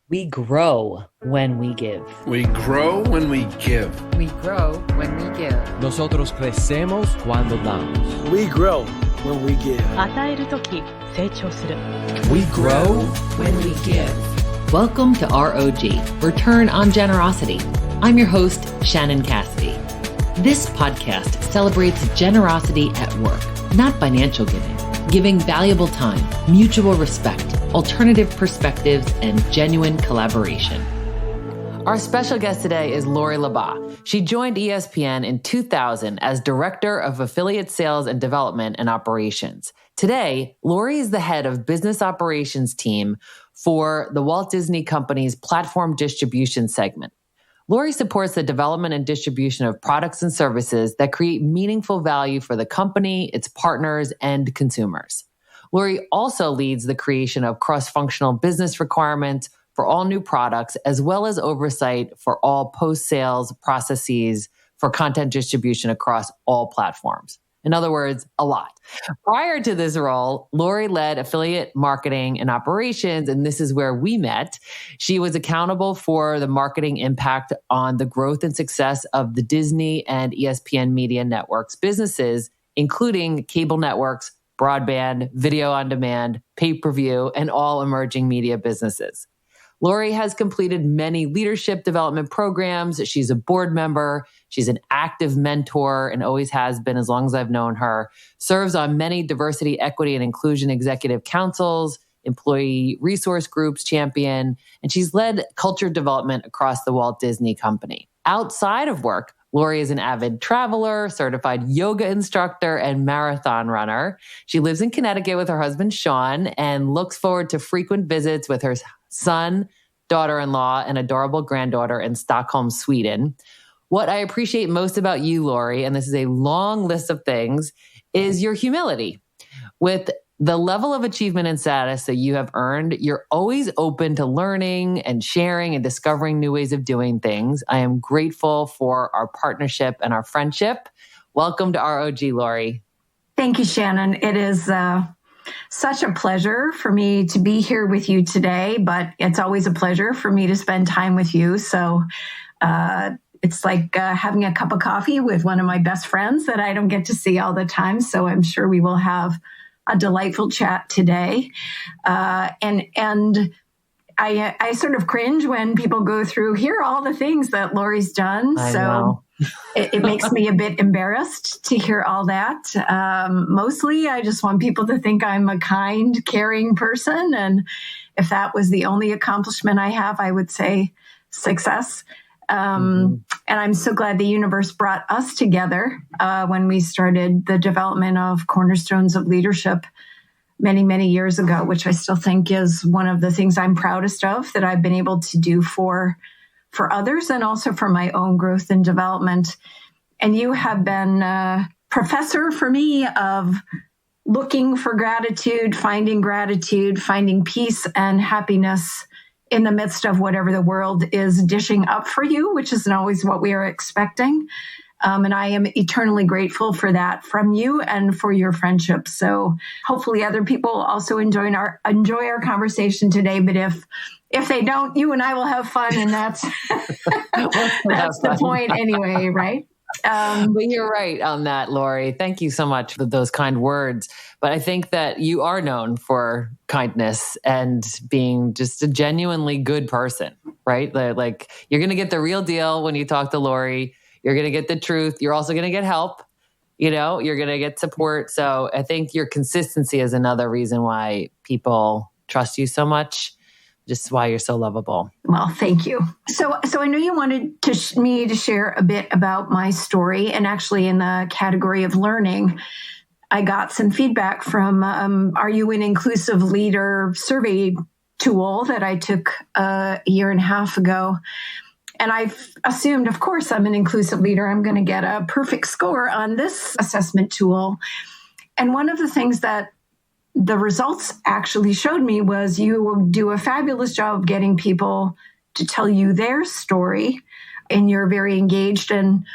We grow when we give. We grow when we give. We grow when we give. Nosotros crecemos cuando damos. We grow when we give. 与えるとき成長する。 We grow when we give. Welcome to ROG, Return on Generosity. I'm your host, Shannon Cassidy. This podcast celebrates generosity at work, not financial giving valuable time, mutual respect, alternative perspectives, and genuine collaboration. Our special guest today is LeBas. She joined ESPN in 2000 as Director of Affiliate Sales and Development and Operations. Today, Lori is the head of Business Operations team for the Walt Disney Company's Platform Distribution segment. Lori supports the development and distribution of products and services that create meaningful value for the company, its partners, and consumers. Lori also leads the creation of cross-functional business requirements for all new products, as well as oversight for all post-sales processes for content distribution across all platforms. In other words, a lot. Prior to this role, Lori led affiliate marketing and operations, and this is where we met. She was accountable for the marketing impact on the growth and success of the Disney and ESPN media networks businesses, including cable networks, broadband, video on demand, pay-per-view, and all emerging media businesses. Lori has completed many leadership development programs. She's a board member. She's an active mentor and always has been as long as I've known her. Serves on many diversity, equity, and inclusion executive councils, employee resource groups champion, and she's led culture development across the Walt Disney Company. Outside of work, Lori is an avid traveler, certified yoga instructor, and marathon runner. She lives in Connecticut with her husband, Sean, and looks forward to frequent visits with her son, daughter-in-law, and adorable granddaughter in Stockholm, Sweden. What I appreciate most about you, Lori, and this is a long list of things, is your humility. With the level of achievement and status that you have earned, you're always open to learning and sharing and discovering new ways of doing things. I am grateful for our partnership and our friendship. Welcome to ROG, Lori. Thank you, Shannon. It is such a pleasure for me to be here with you today, but it's always a pleasure for me to spend time with you. So it's like having a cup of coffee with one of my best friends that I don't get to see all the time. So I'm sure we will have a delightful chat today. And I sort of cringe when people go through, here are all the things that Lori's done. So it makes me a bit embarrassed to hear all that. Mostly, I just want people to think I'm a kind, caring person. And if that was the only accomplishment I have, I would say success. And I'm so glad the universe brought us together when we started the development of Cornerstones of Leadership many, many years ago, which I still think is one of the things I'm proudest of that I've been able to do for others and also for my own growth and development. And you have been a professor for me of looking for gratitude, finding peace and happiness in the midst of whatever the world is dishing up for you, which isn't always what we are expecting. And I am eternally grateful for that from you and for your friendship. So hopefully other people also enjoy our conversation today. But if they don't, you and I will have fun, and that's that's the point anyway, right? But you're right on that, Lori. Thank you so much for those kind words. But I think that you are known for kindness and being just a genuinely good person, right? Like you're going to get the real deal when you talk to Lori. You're going to get the truth. You're also going to get help. You're going to get support. So I think your consistency is another reason why people trust you so much. Just why you're so lovable. Well, thank you. So I know you wanted me to share a bit about my story, and actually in the category of learning, I got some feedback from Are You an Inclusive Leader survey tool that I took a year and a half ago. And I've assumed, of course, I'm an inclusive leader. I'm going to get a perfect score on this assessment tool. And one of the things that the results actually showed me was you do a fabulous job of getting people to tell you their story, and you're very engaged and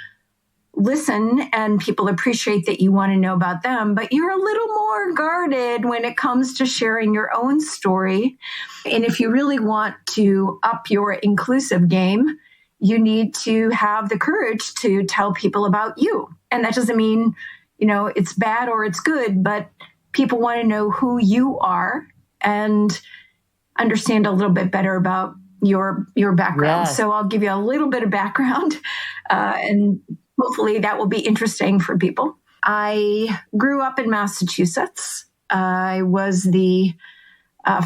listen and people appreciate that you want to know about them, but you're a little more guarded when it comes to sharing your own story. And if you really want to up your inclusive game, you need to have the courage to tell people about you. And that doesn't mean, it's bad or it's good, but people want to know who you are and understand a little bit better about your background. Yes. So I'll give you a little bit of background, and hopefully that will be interesting for people. I grew up in Massachusetts. I was the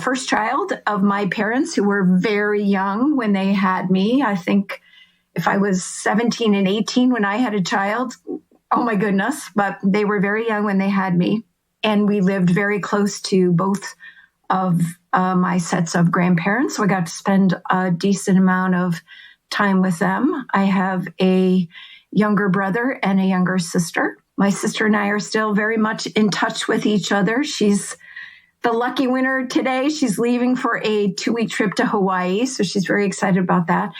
first child of my parents who were very young when they had me. I think if I was 17 and 18 when I had a child, oh my goodness, but they were very young when they had me. And we lived very close to both of my sets of grandparents. So I got to spend a decent amount of time with them. I have a younger brother and a younger sister. My sister and I are still very much in touch with each other. She's the lucky winner today. She's leaving for a 2-week trip to Hawaii, so she's very excited about that.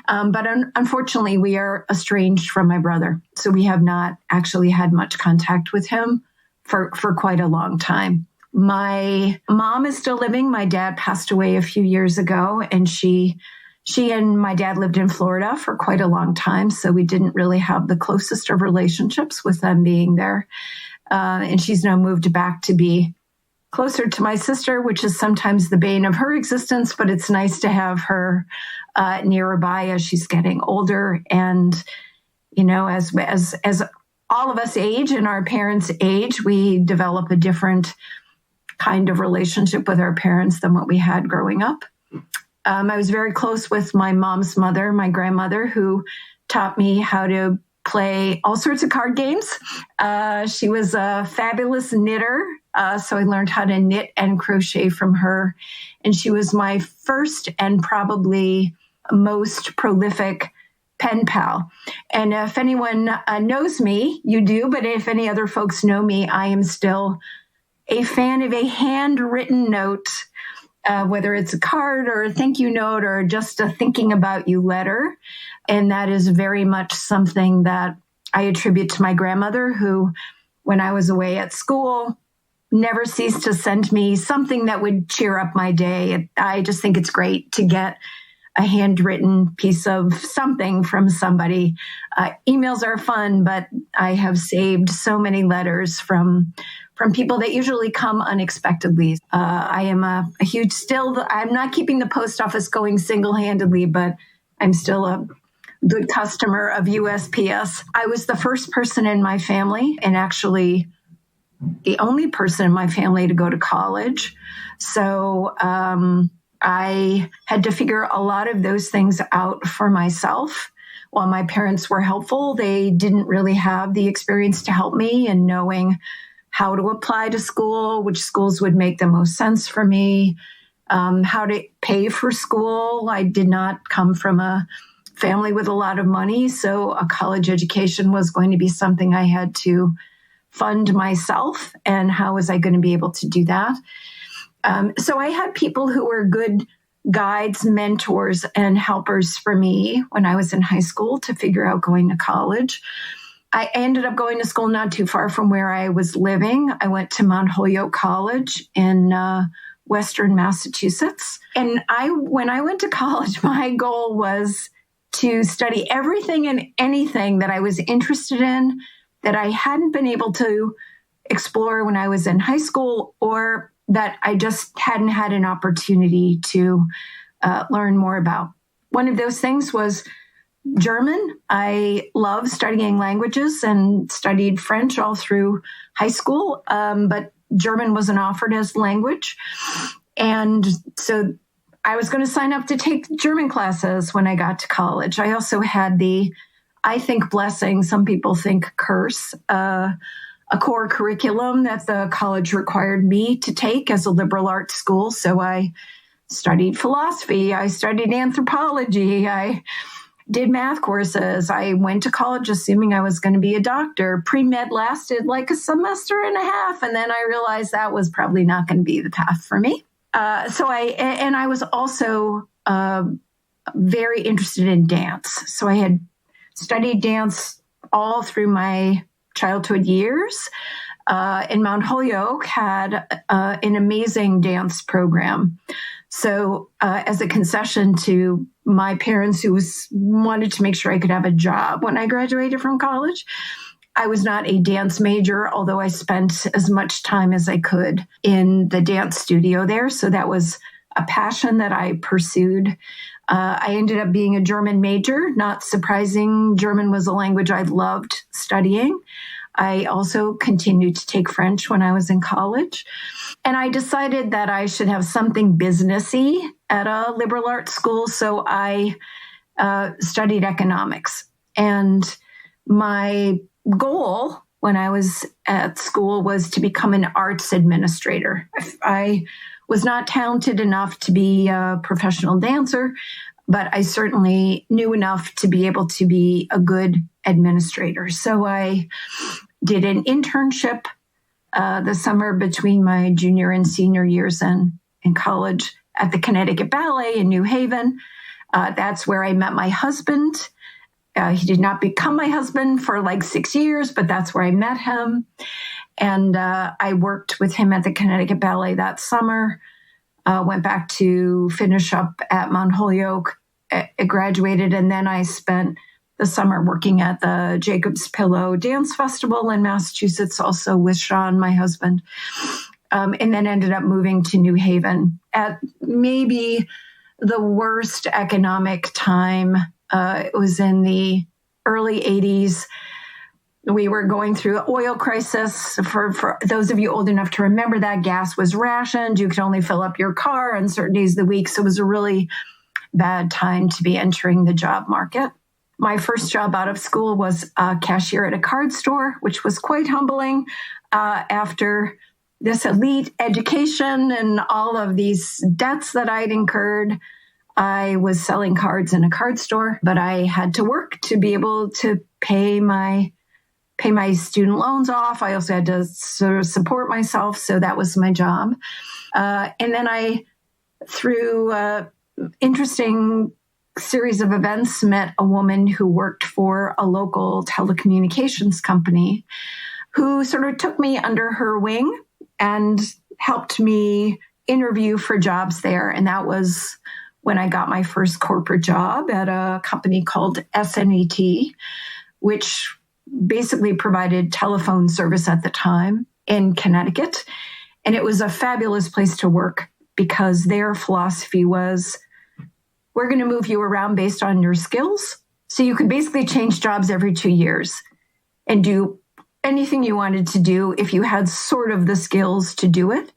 But unfortunately, we are estranged from my brother, so we have not actually had much contact with him for quite a long time. My mom is still living. My dad passed away a few years ago, and she and my dad lived in Florida for quite a long time, so we didn't really have the closest of relationships with them being there. And she's now moved back to be closer to my sister, which is sometimes the bane of her existence, but it's nice to have her nearby as she's getting older. And, as all of us age and our parents age, we develop a different kind of relationship with our parents than what we had growing up. I was very close with my mom's mother, my grandmother, who taught me how to play all sorts of card games. She was a fabulous knitter, so I learned how to knit and crochet from her. And she was my first and probably most prolific pen pal. And if anyone knows me, you do, but if any other folks know me, I am still a fan of a handwritten note, whether it's a card or a thank you note or just a thinking about you letter. And that is very much something that I attribute to my grandmother, who, when I was away at school, never ceased to send me something that would cheer up my day. I just think it's great to get a handwritten piece of something from somebody. Emails are fun, but I have saved so many letters from people that usually come unexpectedly. I am I'm not keeping the post office going single-handedly, but I'm still a good customer of USPS. I was the first person in my family, and actually the only person in my family to go to college. So I had to figure a lot of those things out for myself. While my parents were helpful, they didn't really have the experience to help me in knowing how to apply to school, which schools would make the most sense for me, how to pay for school. I did not come from a family with a lot of money, so a college education was going to be something I had to fund myself, and how was I going to be able to do that? So I had people who were good guides, mentors, and helpers for me when I was in high school to figure out going to college. I ended up going to school not too far from where I was living. I went to Mount Holyoke College in Western Massachusetts. And when I went to college, my goal was to study everything and anything that I was interested in that I hadn't been able to explore when I was in high school, or that I just hadn't had an opportunity to learn more about. One of those things was German. I love studying languages and studied French all through high school, but German wasn't offered as language. And so I was going to sign up to take German classes when I got to college. I also had I think blessing, some people think curse, a core curriculum that the college required me to take as a liberal arts school. So I studied philosophy, I studied anthropology, I did math courses. I went to college assuming I was going to be a doctor. Pre-med lasted like a semester and a half, and then I realized that was probably not going to be the path for me. So I was also very interested in dance. So I had studied dance all through my childhood years. And Mount Holyoke had an amazing dance program. So as a concession to my parents who wanted to make sure I could have a job when I graduated from college, I was not a dance major, although I spent as much time as I could in the dance studio there. So that was a passion that I pursued. I ended up being a German major, not surprising. German was a language I loved studying. I also continued to take French when I was in college. And I decided that I should have something businessy at a liberal arts school. So I studied economics. And my goal when I was at school was to become an arts administrator. I was not talented enough to be a professional dancer, but I certainly knew enough to be able to be a good administrator. So I did an internship the summer between my junior and senior years in college at the Connecticut Ballet in New Haven. That's where I met my husband. He did not become my husband for like 6 years, but that's where I met him. And I worked with him at the Connecticut Ballet that summer, went back to finish up at Mount Holyoke, graduated, and then I spent the summer working at the Jacob's Pillow Dance Festival in Massachusetts, also with Sean, my husband, and then ended up moving to New Haven at maybe the worst economic time. It was in the early 80s. We were going through an oil crisis. For those of you old enough to remember that, gas was rationed. You could only fill up your car on certain days of the week. So it was a really bad time to be entering the job market. My first job out of school was a cashier at a card store, which was quite humbling. After this elite education and all of these debts that I'd incurred, I was selling cards in a card store, but I had to work to be able to pay my student loans off. I also had to sort of support myself, so that was my job. And then I, through interesting series of events, met a woman who worked for a local telecommunications company who sort of took me under her wing and helped me interview for jobs there. And that was when I got my first corporate job at a company called SNET, which basically provided telephone service at the time in Connecticut. And it was a fabulous place to work because their philosophy was, we're going to move you around based on your skills. So you could basically change jobs every 2 years and do anything you wanted to do if you had sort of the skills to do it.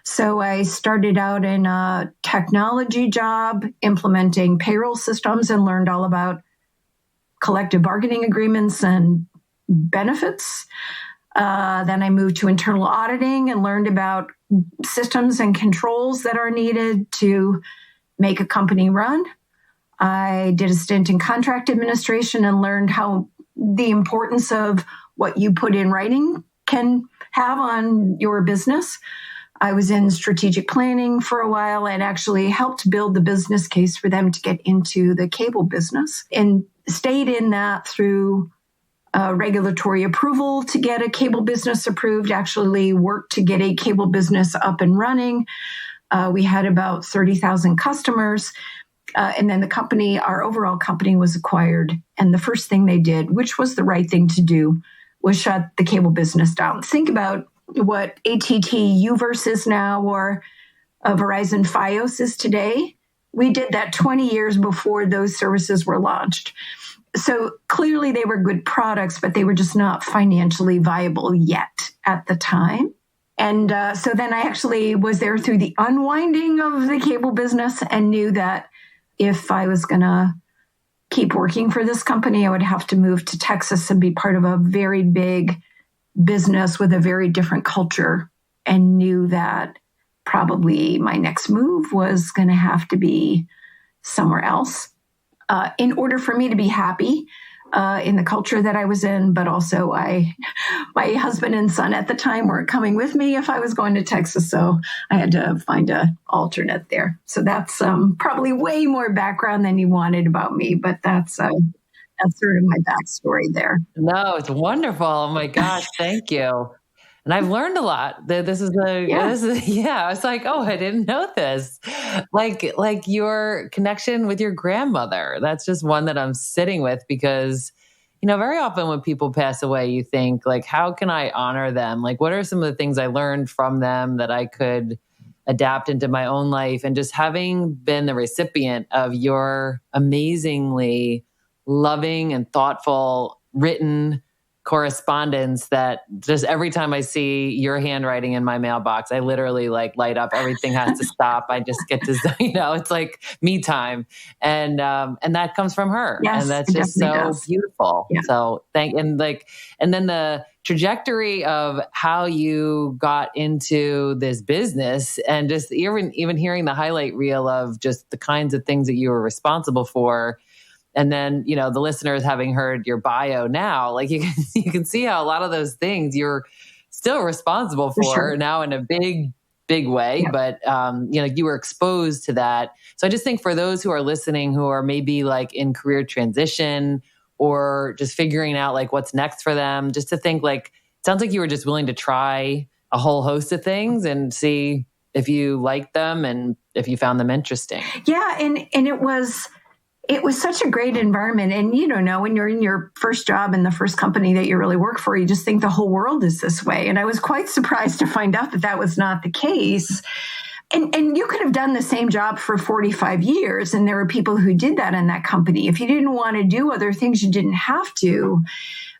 So I started out in a technology job, implementing payroll systems, and learned all about collective bargaining agreements and benefits. Then I moved to internal auditing and learned about systems and controls that are needed to make a company run. I did a stint in contract administration and learned how the importance of what you put in writing can have on your business. I was in strategic planning for a while and actually helped build the business case for them to get into the cable business, and stayed in that through regulatory approval to get a cable business approved, actually worked to get a cable business up and running. We had about 30,000 customers. And then the company, our overall company, was acquired. And the first thing they did, which was the right thing to do, was shut the cable business down. Think about what AT&T Uverse is now, or Verizon Fios is today. We did that 20 years before those services were launched. So clearly they were good products, but they were just not financially viable yet at the time. And so then I actually was there through the unwinding of the cable business and knew that if I was going to keep working for this company, I would have to move to Texas and be part of a very big business with a very different culture, and knew that probably my next move was going to have to be somewhere else in order for me to be happy in the culture that I was in. But also my husband and son at the time weren't coming with me if I was going to Texas. So I had to find an alternate there. So that's probably way more background than you wanted about me, but that's That's sort of my backstory there. No, it's wonderful. Oh my gosh, thank you. And I've learned a lot. This is I was like, oh, I didn't know this. Like your connection with your grandmother. That's just one that I'm sitting with because, very often when people pass away, you think like, how can I honor them? Like, what are some of the things I learned from them that I could adapt into my own life? And just having been the recipient of your amazingly loving and thoughtful written correspondence that just every time I see your handwriting in my mailbox, I literally like light up. Everything has to stop. I just get to, it's like me time. And that comes from her. Yes, and that's just so does. beautiful. Yeah. So and then the trajectory of how you got into this business and just even hearing the highlight reel of just the kinds of things that you were responsible for. And then, the listeners having heard your bio now, like you can see how a lot of those things you're still responsible for sure. now in a big way. Yeah. But, you were exposed to that. So I just think for those who are listening, who are maybe like in career transition or just figuring out like what's next for them, just to think like, it sounds like you were just willing to try a whole host of things and see if you liked them and if you found them interesting. Yeah. And it was such a great environment. And when you're in your first job in the first company that you really work for, you just think the whole world is this way. And I was quite surprised to find out that was not the case. And you could have done the same job for 45 years. And there were people who did that in that company. If you didn't want to do other things, you didn't have to.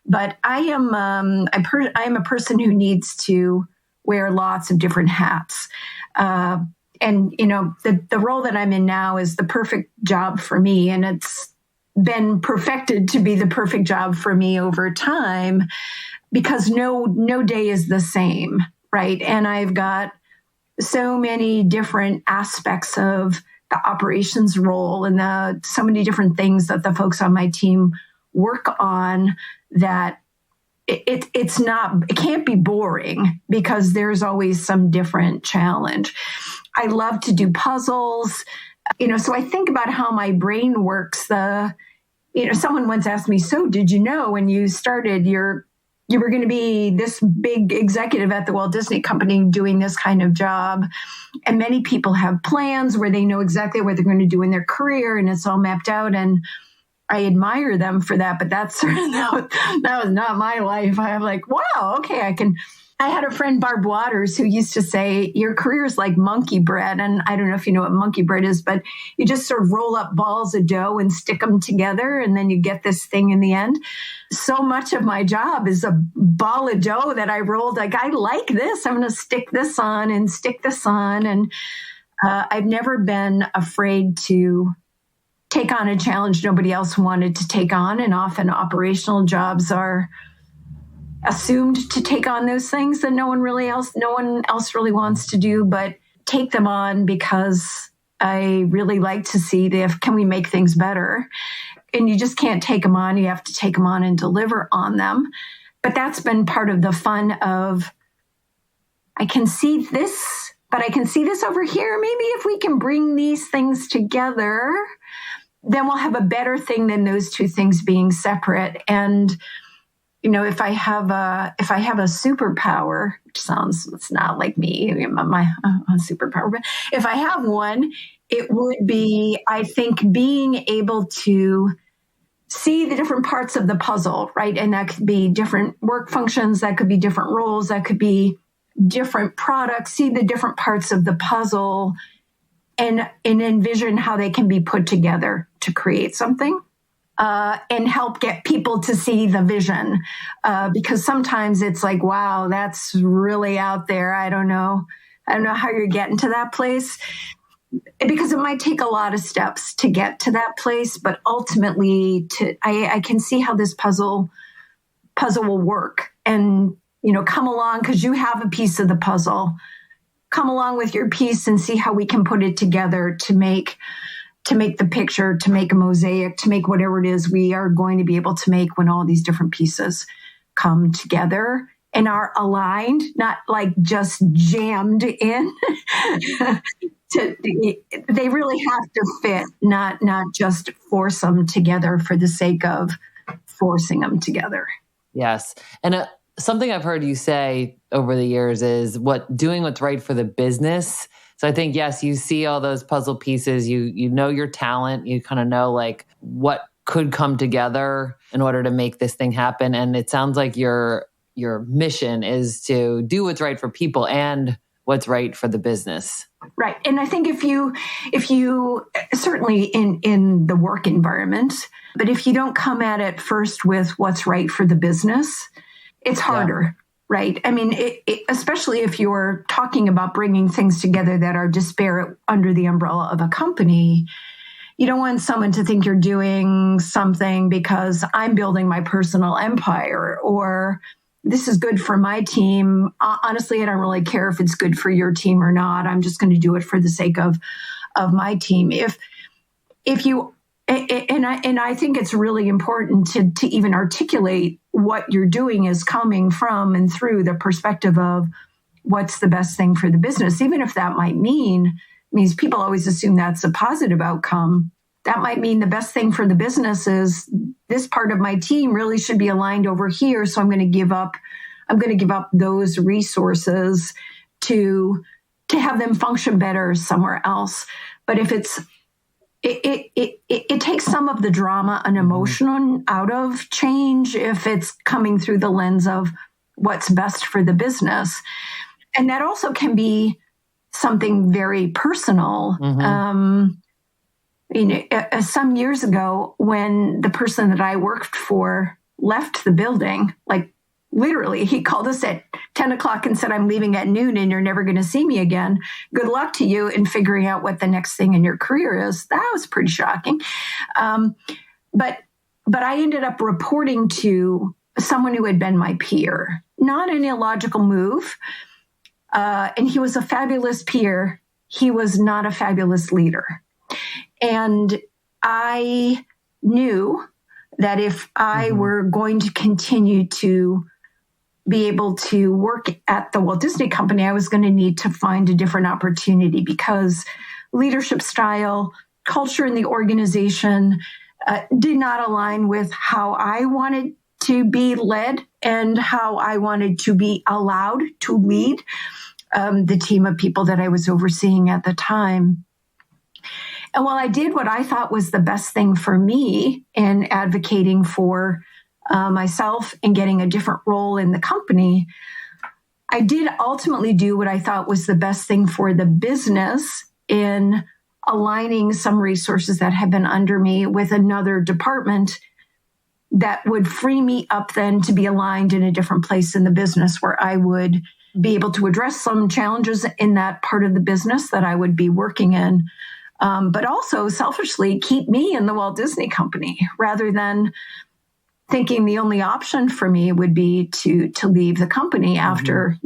But I am a person who needs to wear lots of different hats. And, the role that I'm in now is the perfect job for me. And it's been perfected to be the perfect job for me over time because no day is the same, right? And I've got so many different aspects of the operations role and so many different things that the folks on my team work on that it can't be boring because there's always some different challenge. I love to do puzzles, so I think about how my brain works. Someone once asked me, so did you know when you started you were going to be this big executive at the Walt Disney Company doing this kind of job? And many people have plans where they know exactly what they're going to do in their career and it's all mapped out. And I admire them for that, but that was not my life. I'm like, wow, okay, I had a friend, Barb Waters, who used to say, your career is like monkey bread. And I don't know if you know what monkey bread is, but you just sort of roll up balls of dough and stick them together, and then you get this thing in the end. So much of my job is a ball of dough that I rolled. Like, I like this. I'm going to stick this on and stick this on. And I've never been afraid to take on a challenge nobody else wanted to take on. And often operational jobs are assumed to take on those things that no one else really wants to do, but take them on because I really like to see can we make things better? And you just can't take them on. You have to take them on and deliver on them. But that's been part of the fun of, I can see this, but I can see this over here. Maybe if we can bring these things together, then we'll have a better thing than those two things being separate. And if I have a superpower, which it's not like me, my superpower, but if I have one, it would be, I think, being able to see the different parts of the puzzle, right? And that could be different work functions, that could be different roles, that could be different products, see the different parts of the puzzle and envision how they can be put together to create something. And help get people to see the vision. Because sometimes it's like, wow, that's really out there. I don't know how you're getting to that place. Because it might take a lot of steps to get to that place, but ultimately I can see how this puzzle will work. And, come along because you have a piece of the puzzle. Come along with your piece and see how we can put it together to make the picture, to make a mosaic, to make whatever it is we are going to be able to make when all these different pieces come together and are aligned, not like just jammed in. They really have to fit, not just force them together for the sake of forcing them together. Yes. And something I've heard you say over the years is doing what's right for the business. So I think, yes, you see all those puzzle pieces, you know your talent, you kind of know like what could come together in order to make this thing happen. And it sounds like your mission is to do what's right for people and what's right for the business. Right. And I think if you certainly in the work environment, but if you don't come at it first with what's right for the business, it's harder, right? I mean, especially if you're talking about bringing things together that are disparate under the umbrella of a company, you don't want someone to think you're doing something because I'm building my personal empire or this is good for my team. Honestly, I don't really care if it's good for your team or not. I'm just going to do it for the sake of my team. If you, and I think it's really important to even articulate what you're doing is coming from and through the perspective of what's the best thing for the business, even if that means people always assume that's a positive outcome. That might mean the best thing for the business is this part of my team really should be aligned over here. So I'm going to give up those resources to have them function better somewhere else. But if it takes some of the drama and emotion out of change if it's coming through the lens of what's best for the business. And that also can be something very personal. Some years ago, when the person that I worked for left the building, like literally, he called us at 10 o'clock and said, I'm leaving at noon and you're never going to see me again. Good luck to you in figuring out what the next thing in your career is. That was pretty shocking. But I ended up reporting to someone who had been my peer, not an illogical move. And he was a fabulous peer. He was not a fabulous leader. And I knew that if I were going to continue to be able to work at the Walt Disney Company, I was going to need to find a different opportunity because leadership style, culture in the organization did not align with how I wanted to be led and how I wanted to be allowed to lead the team of people that I was overseeing at the time. And while I did what I thought was the best thing for me in advocating for myself and getting a different role in the company, I did ultimately do what I thought was the best thing for the business in aligning some resources that had been under me with another department that would free me up then to be aligned in a different place in the business where I would be able to address some challenges in that part of the business that I would be working in. But also selfishly keep me in the Walt Disney Company rather than thinking the only option for me would be to leave the company after,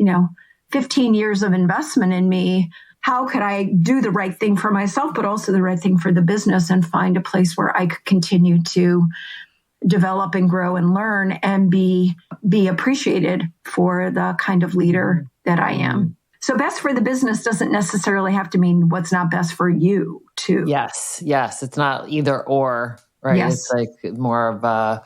15 years of investment in me. How could I do the right thing for myself, but also the right thing for the business and find a place where I could continue to develop and grow and learn and be appreciated for the kind of leader that I am. So best for the business doesn't necessarily have to mean what's not best for you too. Yes. It's not either or, right? Yes. It's like more of a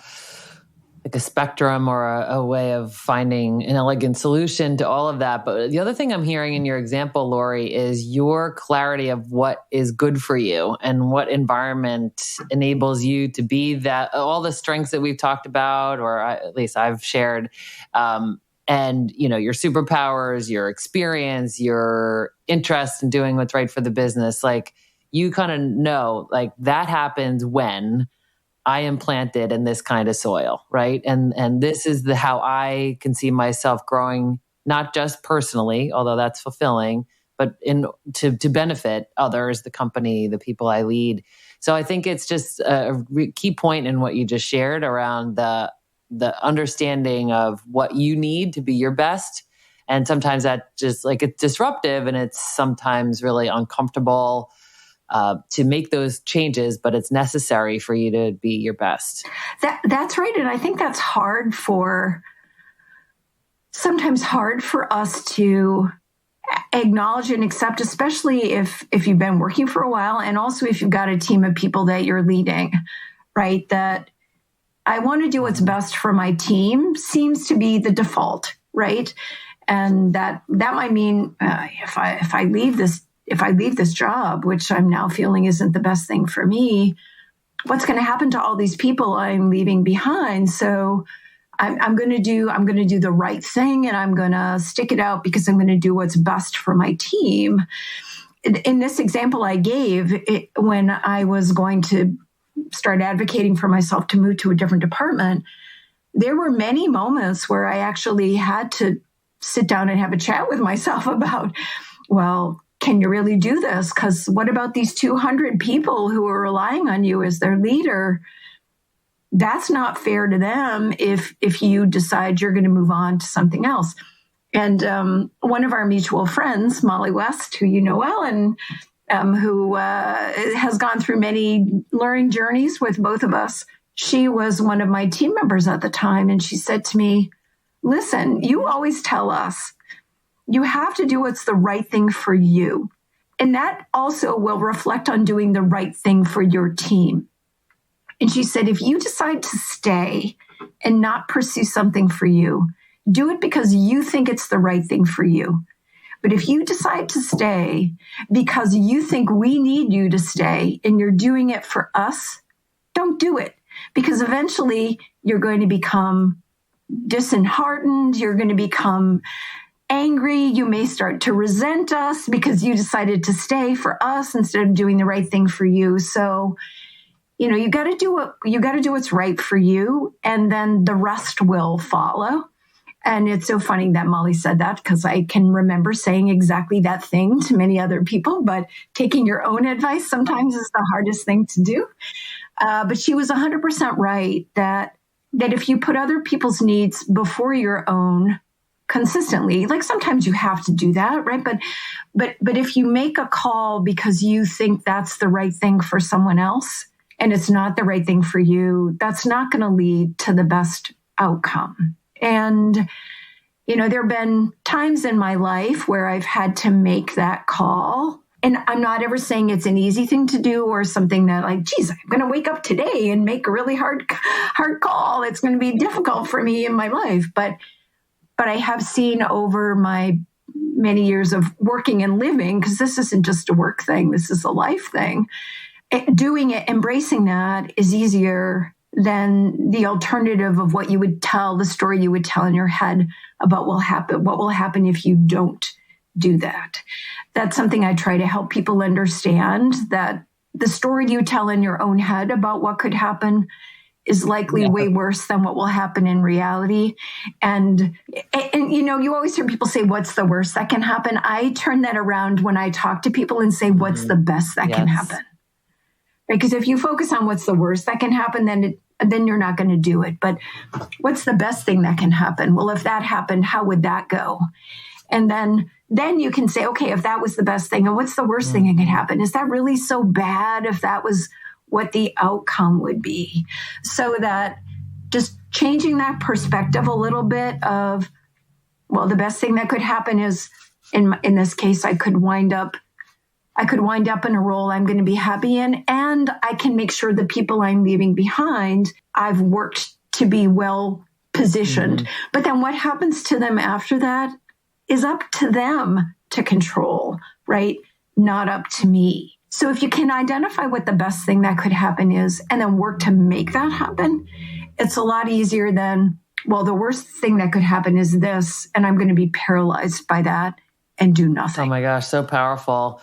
spectrum or a way of finding an elegant solution to all of that. But the other thing I'm hearing in your example, Lori, is your clarity of what is good for you and what environment enables you to be that, all the strengths that we've talked about, or at least I've shared, and, your superpowers, your experience, your interest in doing what's right for the business, like you kind of know, like that happens when I am planted in this kind of soil, right? And this is how I can see myself growing, not just personally, although that's fulfilling, but to benefit others, the company, the people I lead. So I think it's just a key point in what you just shared around the understanding of what you need to be your best. And sometimes that just like it's disruptive and it's sometimes really uncomfortable to make those changes, but it's necessary for you to be your best. That's right. And I think that's sometimes hard for us to acknowledge and accept, especially if you've been working for a while and also if you've got a team of people that you're leading, right? That I want to do what's best for my team seems to be the default, right? And that might mean if I leave this job, which I'm now feeling isn't the best thing for me, what's going to happen to all these people I'm leaving behind? So I'm going to do the right thing, and I'm going to stick it out because I'm going to do what's best for my team. In this example I gave, when I was going to start advocating for myself to move to a different department, there were many moments where I actually had to sit down and have a chat with myself about, well, can you really do this? Because what about these 200 people who are relying on you as their leader? That's not fair to them if you decide you're going to move on to something else. And one of our mutual friends, Molly West, who you know well, and who has gone through many learning journeys with both of us, she was one of my team members at the time. And she said to me, listen, you always tell us you have to do what's the right thing for you. And that also will reflect on doing the right thing for your team. And she said, if you decide to stay and not pursue something for you, do it because you think it's the right thing for you. But if you decide to stay because you think we need you to stay and you're doing it for us, don't do it. Because eventually you're going to become disheartened. You're going to become angry. You may start to resent us because you decided to stay for us instead of doing the right thing for you. So, you got to do what's right for you, and then the rest will follow. And it's so funny that Molly said that, because I can remember saying exactly that thing to many other people, but taking your own advice sometimes is the hardest thing to do. But she was 100% right that if you put other people's needs before your own consistently, like sometimes you have to do that, right? But if you make a call because you think that's the right thing for someone else and it's not the right thing for you, that's not going to lead to the best outcome. And, there have been times in my life where I've had to make that call. And I'm not ever saying it's an easy thing to do or something that I'm going to wake up today and make a really hard call. It's going to be difficult for me in my life. But I have seen over my many years of working and living, because this isn't just a work thing, this is a life thing. Doing it, embracing that is easier than the alternative of what you would tell, the story you would tell in your head about what will happen if you don't do that. That's something I try to help people understand, that the story you tell in your own head about what could happen is likely way worse than what will happen in reality. And you always hear people say, what's the worst that can happen? I turn that around when I talk to people and say, what's the best that can happen? Because if you focus on what's the worst that can happen, then you're not going to do it. But what's the best thing that can happen? Well, if that happened, how would that go? And then you can say, okay, if that was the best thing, and what's the worst thing that can happen? Is that really so bad if that was what the outcome would be? So that just changing that perspective a little bit of, well, the best thing that could happen is, in this case, I could wind up in a role I'm going to be happy in, and I can make sure the people I'm leaving behind, I've worked to be well positioned. But then what happens to them after that is up to them to control, right? Not up to me. So if you can identify what the best thing that could happen is, and then work to make that happen, it's a lot easier than, well, the worst thing that could happen is this, and I'm going to be paralyzed by that and do nothing. Oh my gosh, so powerful.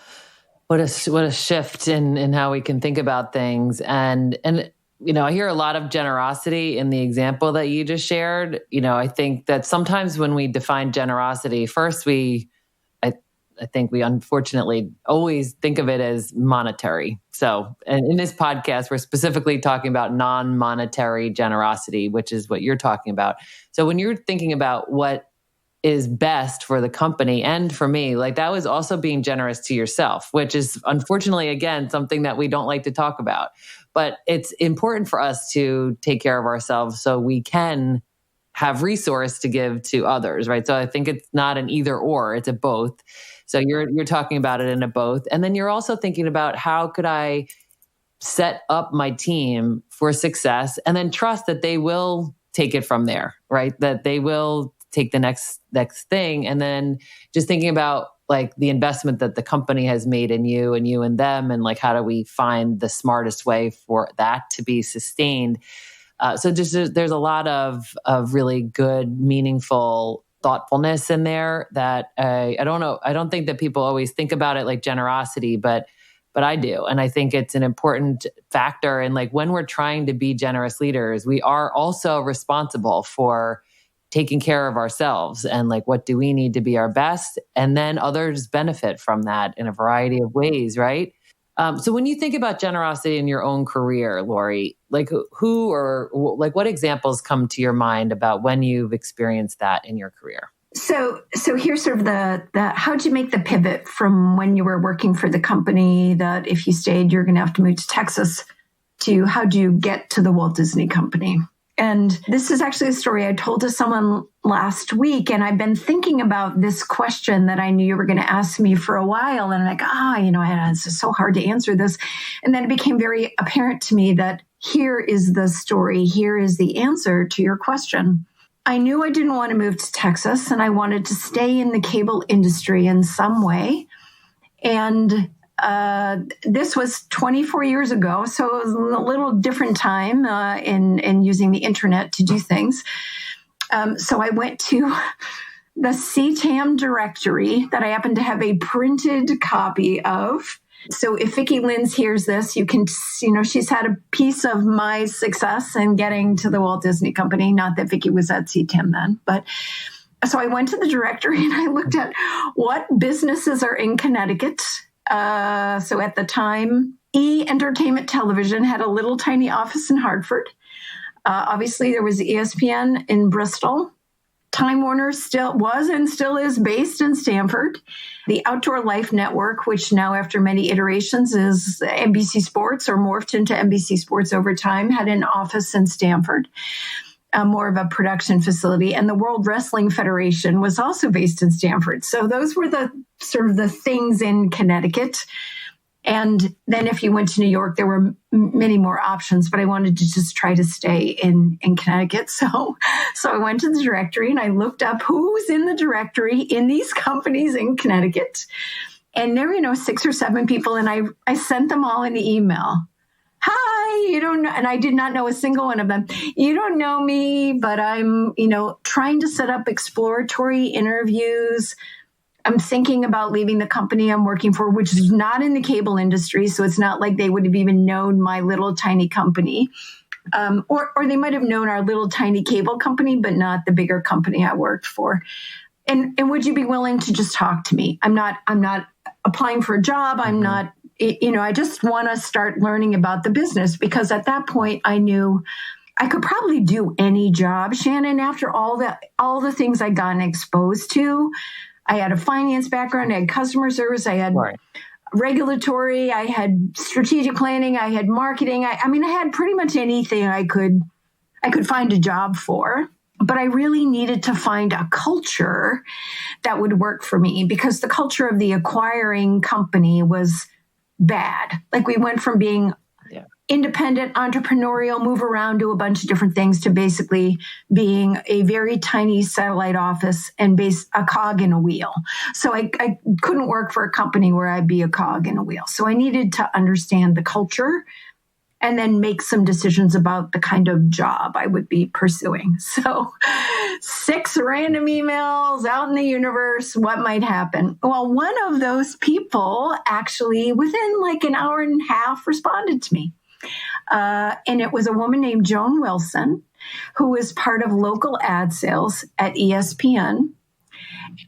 What a shift in how we can think about things. And I hear a lot of generosity in the example that you just shared. I think that sometimes when we define generosity, first I think we unfortunately always think of it as monetary. So, and in this podcast, we're specifically talking about non-monetary generosity, which is what you're talking about. So when you're thinking about what is best for the company and for me, like that was also being generous to yourself, which is unfortunately, again, something that we don't like to talk about. But it's important for us to take care of ourselves so we can have resource to give to others, right? So I think it's not an either or, it's a both. So you're talking about it in a both. And then you're also thinking about how could I set up my team for success and then trust that they will take it from there, right? That they will take the next thing. And then just thinking about like the investment that the company has made in you and them, and like, how do we find the smartest way for that to be sustained? So just there's a lot of really good, meaningful thoughtfulness in there that I don't know. I don't think that people always think about it like generosity, but I do. And I think it's an important factor. And like when we're trying to be generous leaders, we are also responsible for taking care of ourselves and like, what do we need to be our best? And then others benefit from that in a variety of ways, right? So when you think about generosity in your own career, Lori, like who or like what examples come to your mind about when you've experienced that in your career? So here's sort of the how'd you make the pivot from when you were working for the company that if you stayed, you're going to have to move to Texas, to how'd you get to the Walt Disney Company? And this is actually a story I told to someone last week. And I've been thinking about this question that I knew you were going to ask me for a while. And I'm like, it's just so hard to answer this. And then it became very apparent to me that here is the story. Here is the answer to your question. I knew I didn't want to move to Texas, and I wanted to stay in the cable industry in some way. And this was 24 years ago, so it was a little different time in using the internet to do things. So I went to the CTAM directory that I happen to have a printed copy of. So if Vicki Lins hears this, you can, she's had a piece of my success in getting to the Walt Disney Company. Not that Vicki was at CTAM then, but so I went to the directory and I looked at what businesses are in Connecticut. So at the time, Entertainment Television had a little tiny office in Hartford. Obviously, there was ESPN in Bristol. Time Warner still was and still is based in Stamford. The Outdoor Life Network, which now after many iterations is NBC Sports or morphed into NBC Sports over time, had an office in Stamford, more of a production facility. And the World Wrestling Federation was also based in Stamford. So those were the sort of the things in Connecticut. And then if you went to New York, there were many more options, but I wanted to just try to stay in Connecticut. So I went to the directory and I looked up who's in the directory in these companies in Connecticut. And there were, 6 or 7 people. And I sent them all an email. Hi, you don't know, and I did not know a single one of them. You don't know me, but I'm, trying to set up exploratory interviews. I'm thinking about leaving the company I'm working for, which is not in the cable industry. So it's not like they would have even known my little tiny company. Or they might have known our little tiny cable company, but not the bigger company I worked for. And would you be willing to just talk to me? I'm not applying for a job. I'm not, I just want to start learning about the business, because at that point I knew I could probably do any job, Shannon, after all the things I'd gotten exposed to. I had a finance background, I had customer service, I had regulatory, I had strategic planning, I had marketing. I had pretty much anything I could find a job for. But I really needed to find a culture that would work for me, because the culture of the acquiring company was bad. Like we went from being independent, entrepreneurial, move around, do a bunch of different things, to basically being a very tiny satellite office and a cog in a wheel. So I couldn't work for a company where I'd be a cog in a wheel. So I needed to understand the culture and then make some decisions about the kind of job I would be pursuing. So 6 random emails out in the universe, what might happen? Well, one of those people actually within like an hour and a half responded to me. And it was a woman named Joan Wilson, who was part of local ad sales at ESPN.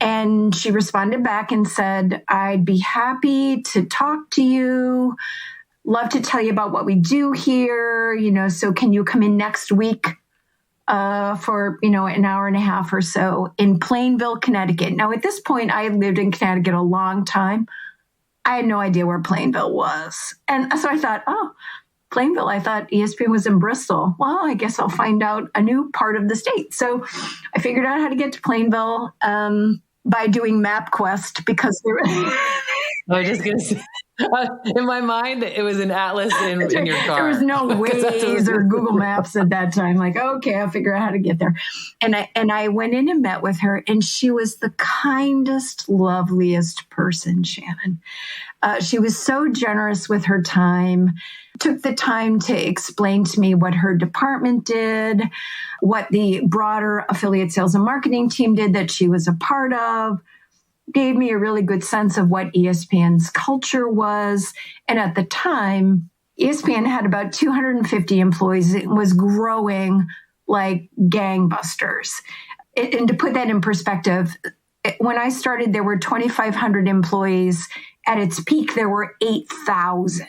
And she responded back and said, I'd be happy to talk to you. Love to tell you about what we do here. So can you come in next week for, an hour and a half or so in Plainville, Connecticut? Now, at this point, I had lived in Connecticut a long time. I had no idea where Plainville was. And so I thought, Plainville, I thought ESPN was in Bristol. Well, I guess I'll find out a new part of the state. So I figured out how to get to Plainville by doing MapQuest, because there I was just going to say. In my mind, it was an atlas in your car. There was no Waze or Google Maps at that time. Like, okay, I'll figure out how to get there. And I went in and met with her, and she was the kindest, loveliest person, Shannon. She was so generous with her time, took the time to explain to me what her department did, what the broader affiliate sales and marketing team did that she was a part of, gave me a really good sense of what ESPN's culture was. And at the time, ESPN had about 250 employees. It was growing like gangbusters. And to put that in perspective, when I started, there were 2,500 employees. At its peak, there were 8,000.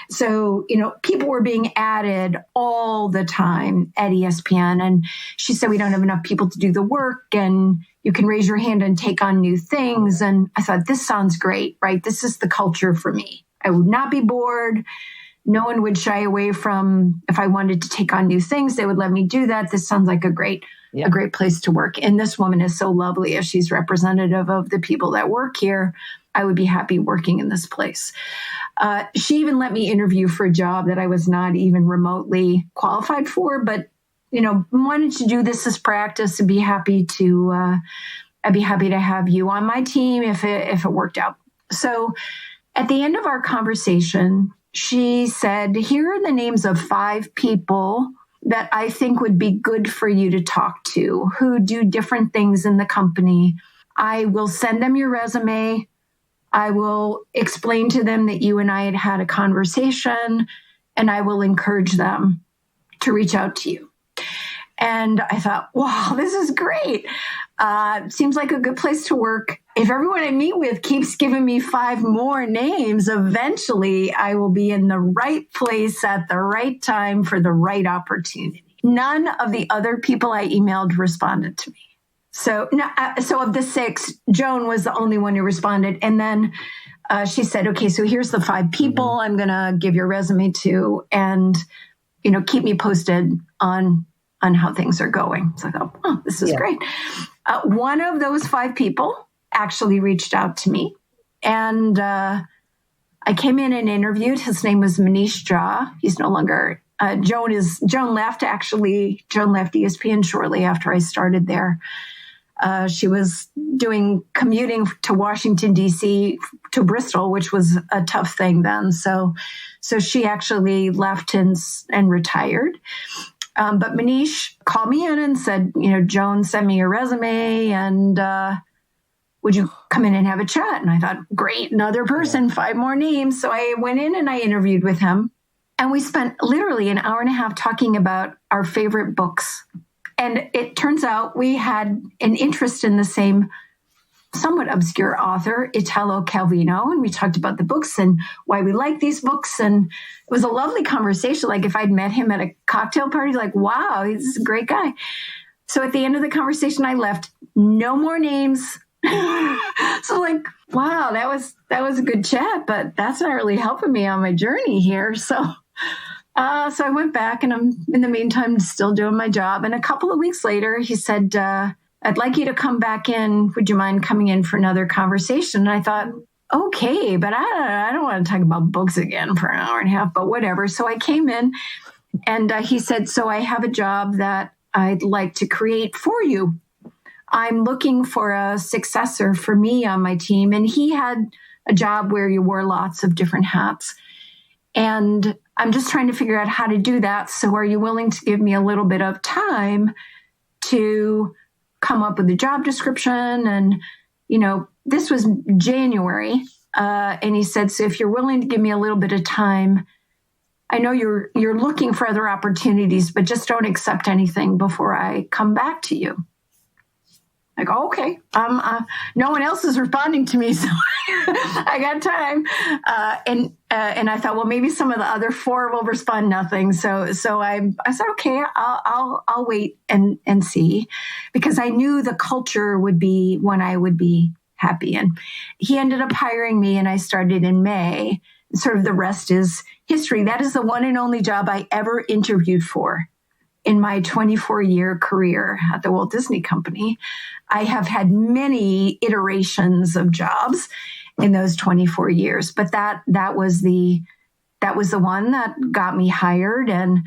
So, people were being added all the time at ESPN. And she said, we don't have enough people to do the work, and you can raise your hand and take on new things. And I thought, this sounds great, right? This is the culture for me. I would not be bored. No one would shy away from, if I wanted to take on new things, they would let me do that. This sounds like a great place to work. And this woman is so lovely. If she's representative of the people that work here, I would be happy working in this place. She even let me interview for a job that I was not even remotely qualified for, but wanted to do this as practice. I'd be happy to have you on my team if it worked out. So at the end of our conversation, she said, here are the names of 5 people that I think would be good for you to talk to, who do different things in the company. I will send them your resume. I will explain to them that you and I had a conversation, and I will encourage them to reach out to you. And I thought, wow, this is great. Seems like a good place to work. If everyone I meet with keeps giving me 5 more names, eventually I will be in the right place at the right time for the right opportunity. None of the other people I emailed responded to me. So of the 6, Joan was the only one who responded. And then she said, okay, so here's the 5 people I'm going to give your resume to, and, keep me posted on how things are going. So I thought, oh, this is great. One of those 5 people actually reached out to me, and I came in and interviewed. His name was Manish Jha. He's no longer, Joan left ESPN shortly after I started there. She was commuting to Washington, D.C. to Bristol, which was a tough thing then. So she actually left and retired. But Manish called me in and said, Joan sent me your resume, and would you come in and have a chat? And I thought, great, another person, 5 more names. So I went in and I interviewed with him. And we spent literally an hour and a half talking about our favorite books. And it turns out we had an interest in the same somewhat obscure author, Italo Calvino, and we talked about the books and why we like these books. And it was a lovely conversation. Like if I'd met him at a cocktail party, like, wow, he's a great guy. So at the end of the conversation, I left. No more names. So like, wow, that was a good chat, but that's not really helping me on my journey here. So I went back, and I'm in the meantime still doing my job. And a couple of weeks later, he said, I'd like you to come back in. Would you mind coming in for another conversation? And I thought, okay, but I don't want to talk about books again for an hour and a half, but whatever. So I came in, and he said, so I have a job that I'd like to create for you. I'm looking for a successor for me on my team. And he had a job where you wore lots of different hats. And I'm just trying to figure out how to do that. So are you willing to give me a little bit of time to come up with a job description? And, this was January. And he said, so if you're willing to give me a little bit of time, I know you're looking for other opportunities, but just don't accept anything before I come back to you. I go, okay, no one else is responding to me, so I got time. And I thought, well, maybe some of the other 4 will respond nothing. So I said, okay, I'll wait and see, because I knew the culture would be one I would be happy in. He ended up hiring me, and I started in May. Sort of the rest is history. That is the one and only job I ever interviewed for in my 24-year career at the Walt Disney Company. I have had many iterations of jobs, in those 24 years. But that was the one that got me hired. And,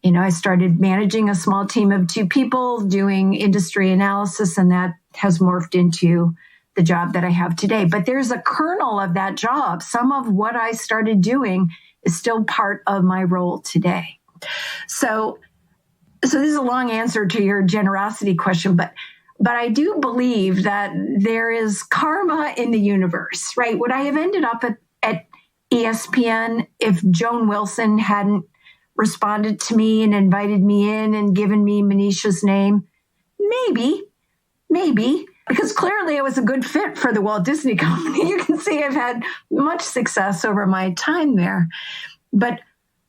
I started managing a small team of 2 people doing industry analysis, and that has morphed into the job that I have today. But there's a kernel of that job. Some of what I started doing is still part of my role today. So this is a long answer to your generosity question, but I do believe that there is karma in the universe, right? Would I have ended up at ESPN if Joan Wilson hadn't responded to me and invited me in and given me Manisha's name? Maybe, because clearly it was a good fit for the Walt Disney Company. You can see I've had much success over my time there. But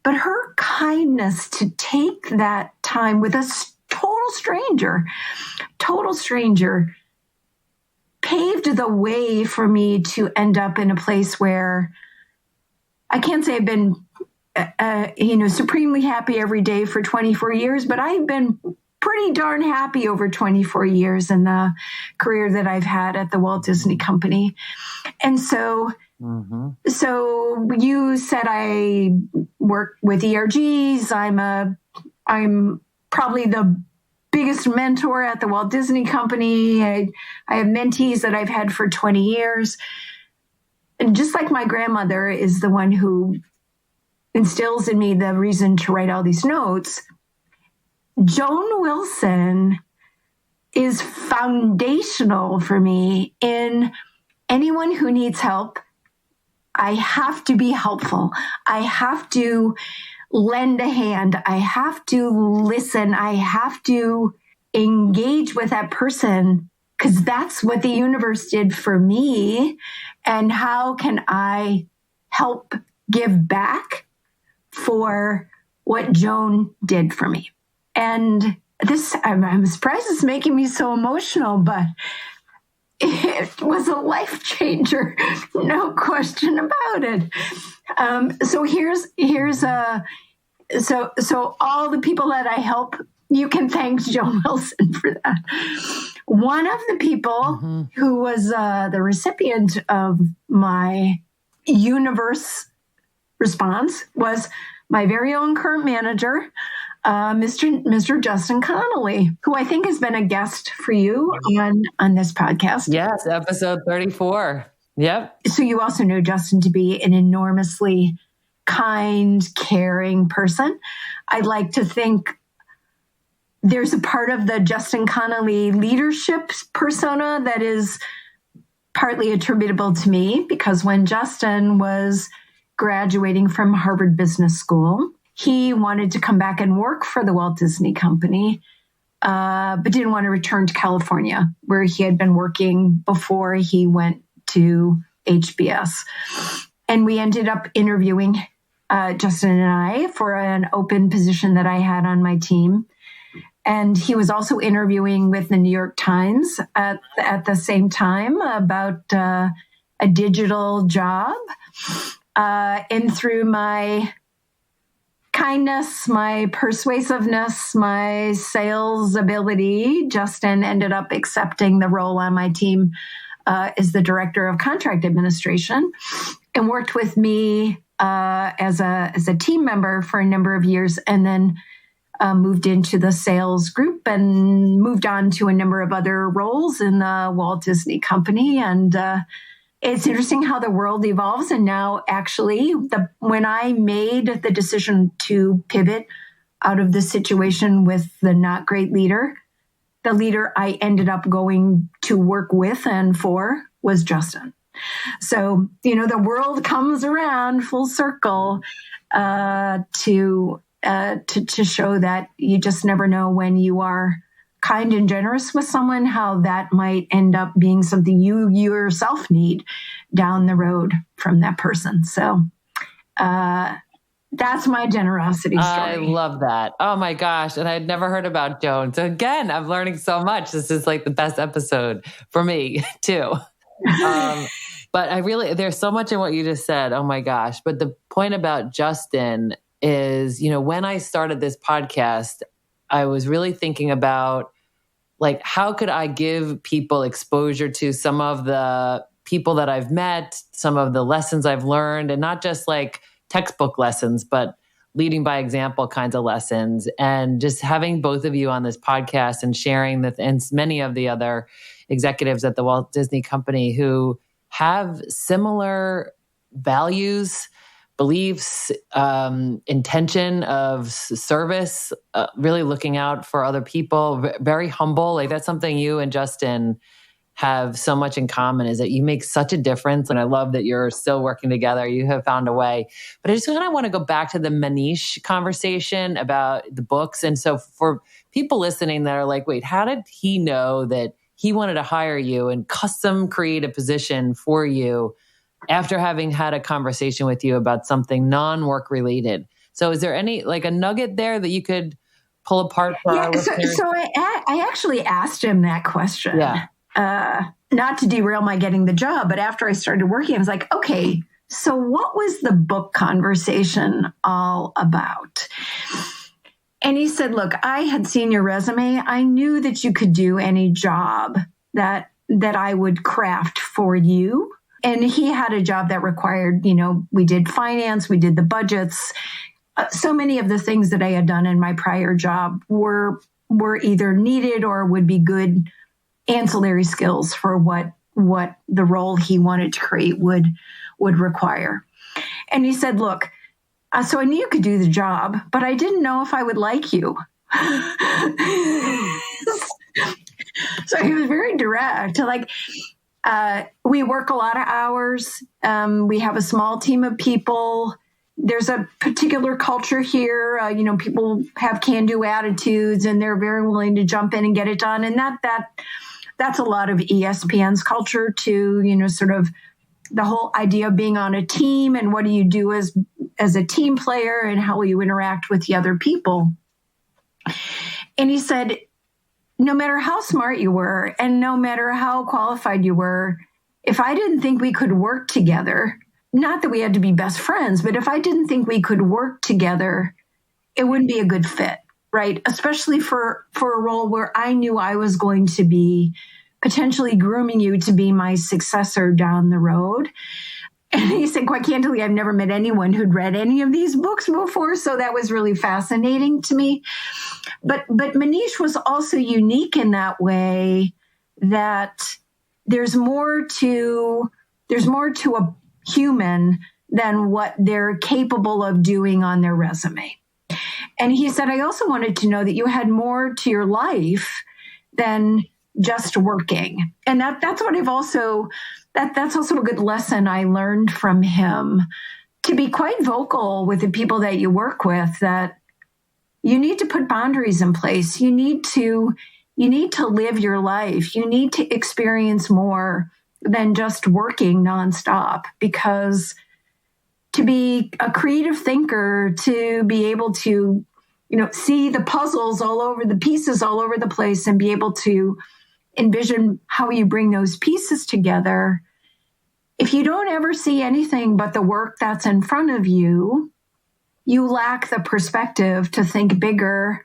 her kindness to take that time with a total stranger, paved the way for me to end up in a place where I can't say I've been, supremely happy every day for 24 years, but I've been pretty darn happy over 24 years in the career that I've had at the Walt Disney Company. And so, So you said I work with ERGs. I'm probably the biggest mentor at the Walt Disney Company. I have mentees that I've had for 20 years. And just like my grandmother is the one who instills in me the reason to write all these notes, Joan Wilson is foundational for me. In anyone who needs help, I have to be helpful. I have to lend a hand. I have to listen. I have to engage with that person, because that's what the universe did for me. And how can I help give back for what Joan did for me? And this, I'm surprised it's making me so emotional, but it was a life changer, no question about it. So all the people that I help, you can thank Joan Wilson for that. One of the people who was the recipient of my universe response was my very own current manager, Mr. Justin Connolly, who I think has been a guest for you on this podcast. Yes, episode 34. Yep. So you also know Justin to be an enormously kind, caring person. I'd like to think there's a part of the Justin Connolly leadership persona that is partly attributable to me, because when Justin was graduating from Harvard Business School, he wanted to come back and work for the Walt Disney Company, but didn't want to return to California, where he had been working before he went to HBS. And we ended up interviewing Justin and I for an open position that I had on my team. And he was also interviewing with the New York Times at the same time about a digital job. And through my kindness, my persuasiveness, my sales ability, Justin ended up accepting the role on my team as the director of contract administration, and worked with me as a team member for a number of years, and then moved into the sales group and moved on to a number of other roles in the Walt Disney Company. And it's interesting how the world evolves. And now actually, when I made the decision to pivot out of the situation with the not great leader, the leader I ended up going to work with and for was Justin. So, the world comes around full circle to show that you just never know when you are kind and generous with someone, how that might end up being something you yourself need down the road from that person. So that's my generosity story. I love that. Oh my gosh. And I'd never heard about Joan. So again, I'm learning so much. This is like the best episode for me too. But there's so much in what you just said. Oh my gosh. But the point about Justin is, when I started this podcast, I was really thinking about, like, how could I give people exposure to some of the people that I've met, some of the lessons I've learned, and not just like textbook lessons, but leading by example kinds of lessons. And just having both of you on this podcast and sharing that, and many of the other executives at the Walt Disney Company who have similar values, beliefs, intention of service, really looking out for other people, very humble. Like that's something you and Justin have so much in common, is that you make such a difference. And I love that you're still working together. You have found a way. But I just kind of want to go back to the Manish conversation about the books. And so for people listening that are like, wait, how did he know that he wanted to hire you and custom create a position for you after having had a conversation with you about something non-work related? So is there any, like a nugget there that you could pull apart for our listeners? So I actually asked him that question. Yeah. Not to derail my getting the job, but after I started working, I was like, okay, so what was the book conversation all about? And he said, look, I had seen your resume. I knew that you could do any job that I would craft for you. And he had a job that required, we did finance, we did the budgets. So many of the things that I had done in my prior job were either needed or would be good ancillary skills for what the role he wanted to create would require. And he said, look, so I knew you could do the job, but I didn't know if I would like you. So he was very direct. Like, we work a lot of hours. We have a small team of people. There's a particular culture here. People have can-do attitudes, and they're very willing to jump in and get it done. And that's a lot of ESPN's culture too, sort of the whole idea of being on a team and what do you do as a team player and how will you interact with the other people. And he said, no matter how smart you were and no matter how qualified you were, if I didn't think we could work together, not that we had to be best friends, but if I didn't think we could work together, it wouldn't be a good fit. Right, especially for a role where I knew I was going to be potentially grooming you to be my successor down the road. And he said, quite candidly, I've never met anyone who'd read any of these books before, so that was really fascinating to me. But Manish was also unique in that way that there's more to a human than what they're capable of doing on their resume. And he said, I also wanted to know that you had more to your life than just working. And that's what that's also a good lesson I learned from him, to be quite vocal with the people that you work with, that you need to put boundaries in place. You need to live your life. You need to experience more than just working nonstop, because to be a creative thinker, to be able to, see the puzzles all over, the pieces all over the place, and be able to envision how you bring those pieces together. If you don't ever see anything but the work that's in front of you, you lack the perspective to think bigger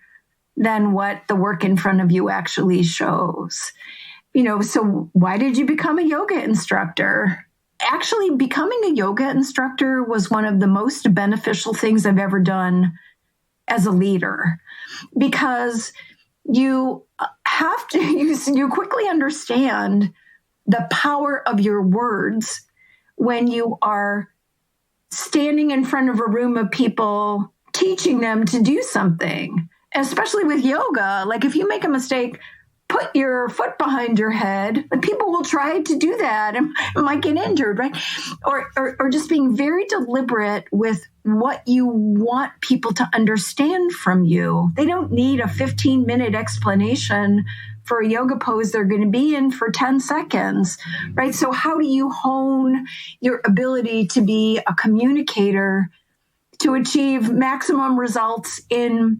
than what the work in front of you actually shows. So why did you become a yoga instructor? Actually, becoming a yoga instructor was one of the most beneficial things I've ever done as a leader, because you have to, you quickly understand the power of your words when you are standing in front of a room of people, teaching them to do something, especially with yoga. Like if you make a mistake, put your foot behind your head, and people will try to do that and might get injured, right? Or just being very deliberate with what you want people to understand from you. They don't need a 15-minute explanation for a yoga pose they're going to be in for 10 seconds, right? So how do you hone your ability to be a communicator to achieve maximum results in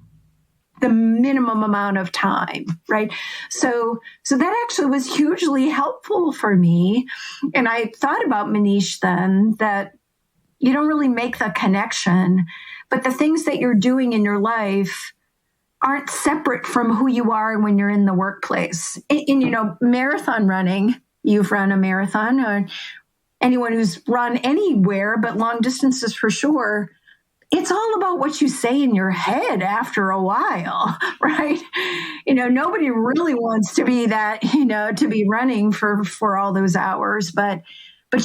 the minimum amount of time, right? So that actually was hugely helpful for me. And I thought about Manish then, that you don't really make the connection, but the things that you're doing in your life aren't separate from who you are when you're in the workplace. In marathon running, you've run a marathon, or anyone who's run anywhere, but long distances for sure, it's all about what you say in your head after a while, right? Nobody really wants to be that, to be running for all those hours, but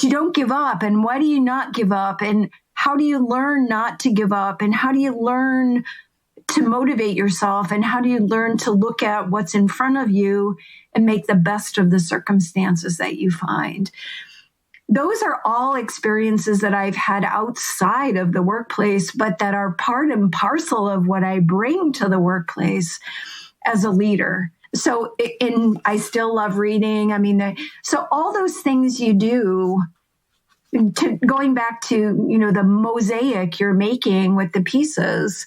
you don't give up. And why do you not give up? And how do you learn not to give up? And how do you learn to motivate yourself? And how do you learn to look at what's in front of you and make the best of the circumstances that you find? Those are all experiences that I've had outside of the workplace, but that are part and parcel of what I bring to the workplace as a leader. So, I still love reading. So all those things you do, going back to, the mosaic you're making with the pieces,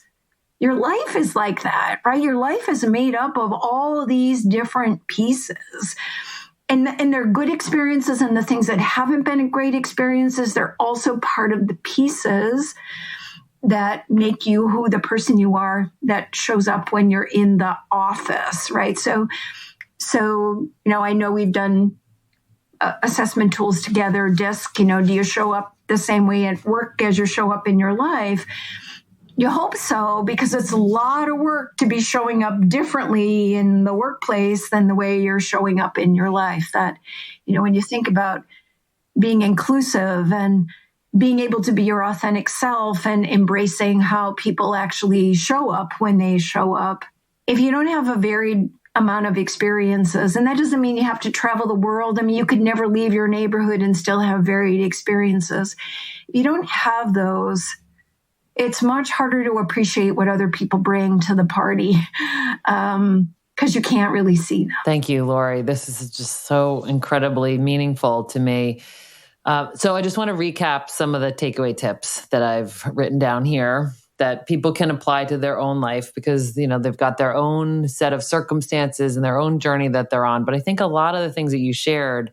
your life is like that, right? Your life is made up of all of these different pieces. And they're good experiences, and the things that haven't been great experiences, they're also part of the pieces that make you who the person you are that shows up when you're in the office, right? So I know we've done assessment tools together, DISC, do you show up the same way at work as you show up in your life? You hope so, because it's a lot of work to be showing up differently in the workplace than the way you're showing up in your life. That, when you think about being inclusive and being able to be your authentic self and embracing how people actually show up when they show up, if you don't have a varied amount of experiences, and that doesn't mean you have to travel the world. You could never leave your neighborhood and still have varied experiences. If you don't have those, it's much harder to appreciate what other people bring to the party because you can't really see them. Thank you, Lori. This is just so incredibly meaningful to me. So I just want to recap some of the takeaway tips that I've written down here that people can apply to their own life because, they've got their own set of circumstances and their own journey that they're on. But I think a lot of the things that you shared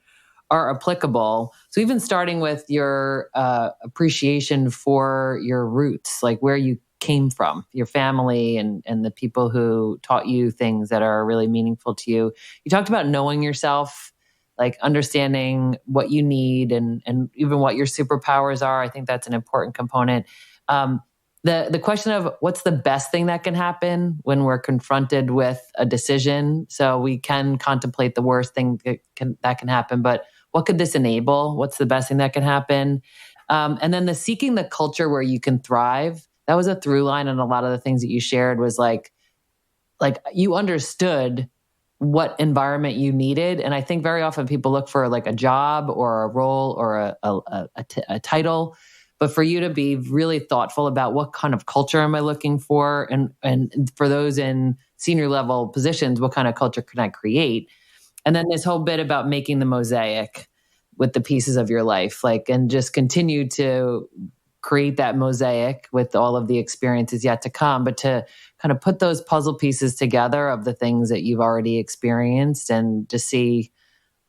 are applicable. So even starting with your appreciation for your roots, like where you came from, your family and the people who taught you things that are really meaningful to you. You talked about knowing yourself, like understanding what you need and even what your superpowers are. I think that's an important component. The question of what's the best thing that can happen when we're confronted with a decision. So we can contemplate the worst thing that can happen, but what could this enable? What's the best thing that can happen? And then the seeking the culture where you can thrive. That was a through line in a lot of the things that you shared was like you understood what environment you needed. And I think very often people look for like a job or a role or a title. But for you to be really thoughtful about what kind of culture am I looking for? And for those in senior level positions, what kind of culture can I create? And then this whole bit about making the mosaic with the pieces of your life, and just continue to create that mosaic with all of the experiences yet to come, but to kind of put those puzzle pieces together of the things that you've already experienced and to see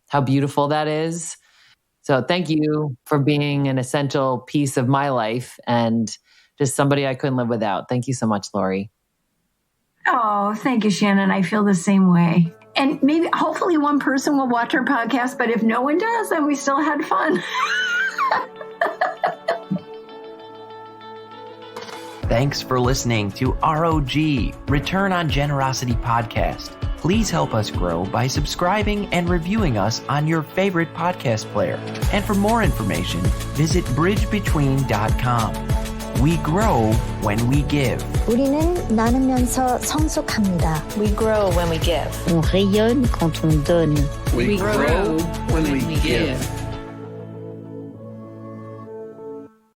how beautiful that is. So thank you for being an essential piece of my life and just somebody I couldn't live without. Thank you so much, Lori. Oh, thank you, Shannon. I feel the same way. And hopefully one person will watch our podcast, but if no one does, then we still had fun. Thanks for listening to ROG, Return on Generosity Podcast. Please help us grow by subscribing and reviewing us on your favorite podcast player. And for more information, visit bridgebetween.com. We grow when we give. 우리는 나누면서 성숙합니다. We grow when we give. On rayonne quand on donne. We grow when we give.